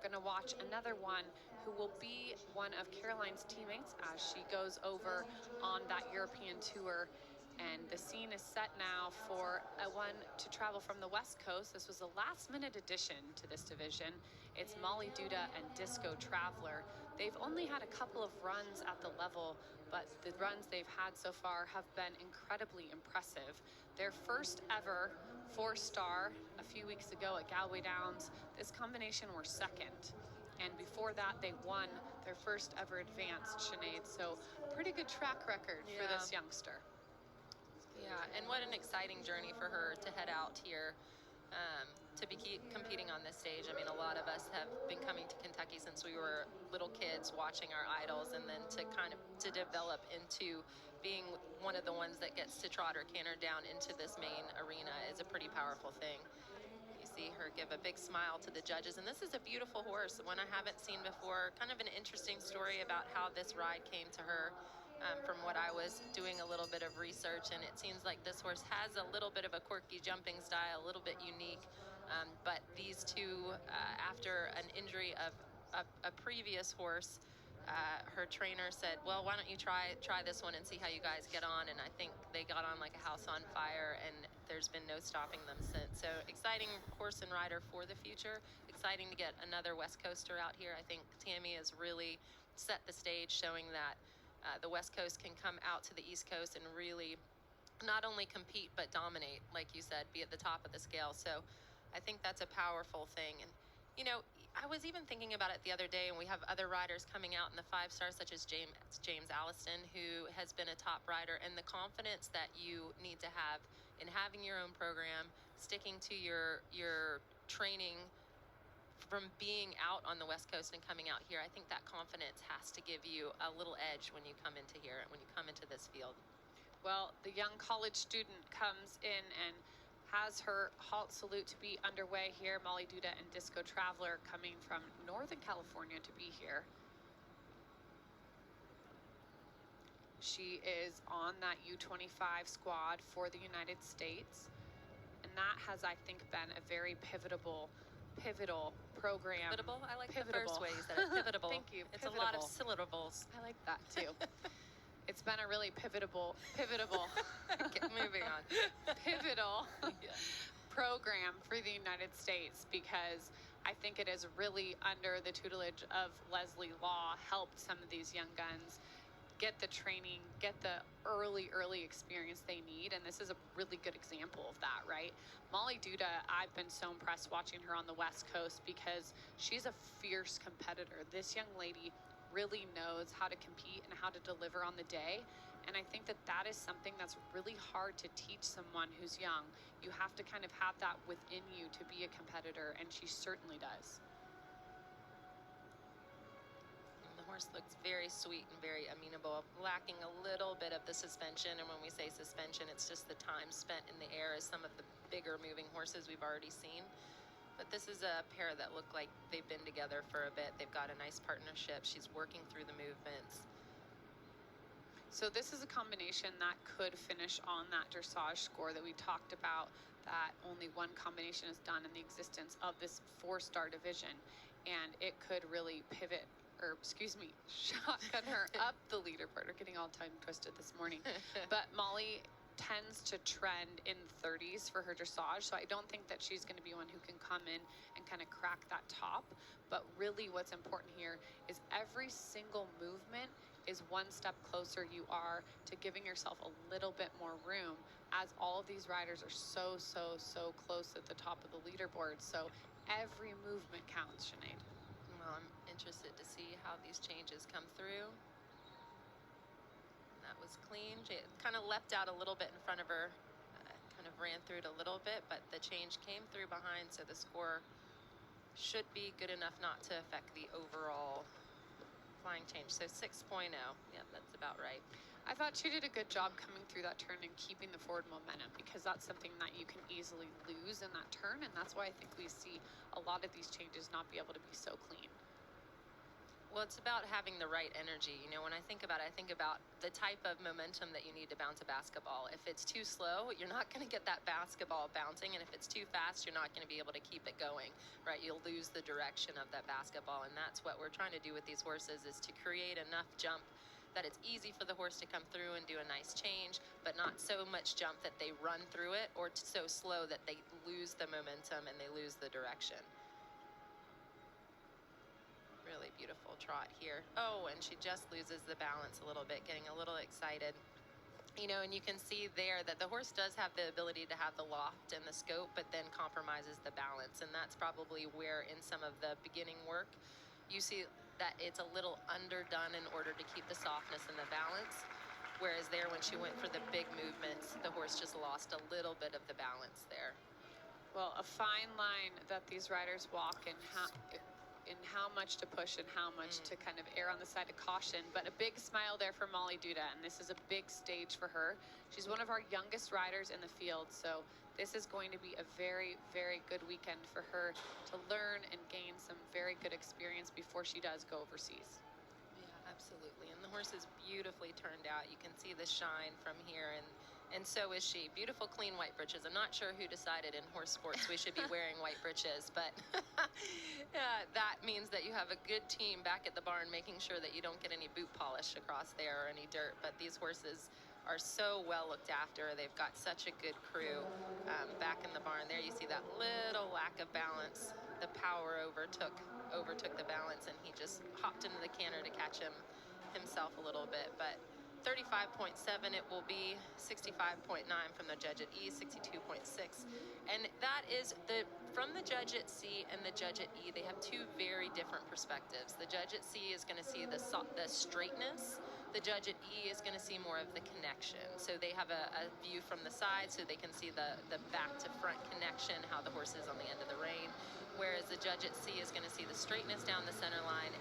going to watch another one who will be one of Caroline's teammates as she goes over on that European tour. And the scene is set now for a one to travel from the West Coast. This was a last-minute addition to this division. It's Molly Duda and Disco Traveler. They've only had a couple of runs at the level, but the runs they've had so far have been incredibly impressive. Their first ever 4-star a few weeks ago at Galway Downs, this combination were second. And before that, they won their first ever advanced, Sinead. So pretty good track record for this youngster. Yeah, and what an exciting journey for her to head out here to be competing on this stage. I mean, a lot of us have been coming to Kentucky since we were little kids watching our idols, and then to develop into being one of the ones that gets to trot or canter down into this main arena is a pretty powerful thing. You see her give a big smile to the judges, and this is a beautiful horse, one I haven't seen before. Kind of an interesting story about how this ride came to her. From what I was doing a little bit of research, and it seems like this horse has a little bit of a quirky jumping style, a little bit unique, but these two, after an injury of a previous horse, her trainer said, well, why don't you try this one and see how you guys get on, and I think they got on like a house on fire, and there's been no stopping them since. So exciting horse and rider for the future. Exciting to get another West Coaster out here. I think Tammy has really set the stage, showing that the West Coast can come out to the East Coast and really not only compete but dominate, like you said, be at the top of the scale. So I think that's a powerful thing. And you know, I was even thinking about it the other day, and we have other riders coming out in the 5-stars, such as James Alliston, who has been a top rider, and the confidence that you need to have in having your own program, sticking to your training from being out on the West Coast and coming out here. I think that confidence has to give you a little edge when you come into here, when you come into this field. Well, the young college student comes in and has her halt salute to be underway here. Molly Duda and Disco Traveler coming from Northern California to be here. She is on that U25 squad for the United States. And that has, I think, been a very pivotal program. Pivotal? I like the first way you said it. Pivotal. Thank you. It's a lot of syllables. I like that too. It's been a really pivotal Moving on. Pivotal program for the United States, because I think it has really, under the tutelage of Leslie Law, helped some of these young guns get the training, get the early experience they need. And this is a really good example of that, right? Molly Duda, I've been so impressed watching her on the West Coast because she's a fierce competitor. This young lady really knows how to compete and how to deliver on the day. And I think that that is something that's really hard to teach someone who's young. You have to kind of have that within you to be a competitor, and she certainly does. The horse looks very sweet and very amenable, lacking a little bit of the suspension. And when we say suspension, it's just the time spent in the air, as some of the bigger moving horses we've already seen. But this is a pair that look like they've been together for a bit. They've got a nice partnership. She's working through the movements. So this is a combination that could finish on that dressage score that we talked about, that only one combination is done in the existence of this 4-star division. And it could really pivot, or shotgun her up the leaderboard. We're getting all time twisted this morning. But Molly tends to trend in the 30s for her dressage, so I don't think that she's going to be one who can come in and kind of crack that top. But really what's important here is every single movement is one step closer you are to giving yourself a little bit more room, as all of these riders are so close at the top of the leaderboard. So every movement counts, Sinead. Well, I'm interested to see how these changes come through. That was clean. She kind of leapt out a little bit in front of her, kind of ran through it a little bit, but the change came through behind, so the score should be good enough not to affect the overall flying change. So 6.0. Yep, that's about right. I thought she did a good job coming through that turn and keeping the forward momentum, because that's something that you can easily lose in that turn, and that's why I think we see a lot of these changes not be able to be so clean. Well, it's about having the right energy. You know, when I think about it, I think about the type of momentum that you need to bounce a basketball. If it's too slow, you're not going to get that basketball bouncing. And if it's too fast, you're not going to be able to keep it going, right? You'll lose the direction of that basketball. And that's what we're trying to do with these horses, is to create enough jump that it's easy for the horse to come through and do a nice change, but not so much jump that they run through it, or so slow that they lose the momentum and they lose the direction. Really beautiful trot here. Oh, and she just loses the balance a little bit, getting a little excited. You know, and you can see there that the horse does have the ability to have the loft and the scope, but then compromises the balance. And that's probably where in some of the beginning work, you see that it's a little underdone in order to keep the softness and the balance. Whereas there, when she went for the big movements, the horse just lost a little bit of the balance there. Well, a fine line that these riders walk, and how much to push and how much to kind of err on the side of caution. But a big smile there for Molly Duda, and this is a big stage for her. She's one of our youngest riders in the field, so this is going to be a very, very good weekend for her to learn and gain some very good experience before she does go overseas. Yeah, absolutely. And the horse is beautifully turned out. You can see the shine from here, and so is she. Beautiful, clean white breeches. I'm not sure who decided in horse sports we should be wearing white breeches, but that means that you have a good team back at the barn making sure that you don't get any boot polish across there or any dirt. But these horses are so well looked after. They've got such a good crew back in the barn. There you see that little lack of balance. The power overtook the balance, and he just hopped into the canter to catch himself a little bit. But 35.7 it will be, 65.9 from the judge at E, 62.6. And that is from the judge at C and the judge at E, they have two very different perspectives. The judge at C is going to see the straightness. The judge at E is going to see more of the connection. So they have a view from the side, so they can see the back to front connection, how the horse is on the end of the rein. Whereas the judge at C is going to see the straightness down the center line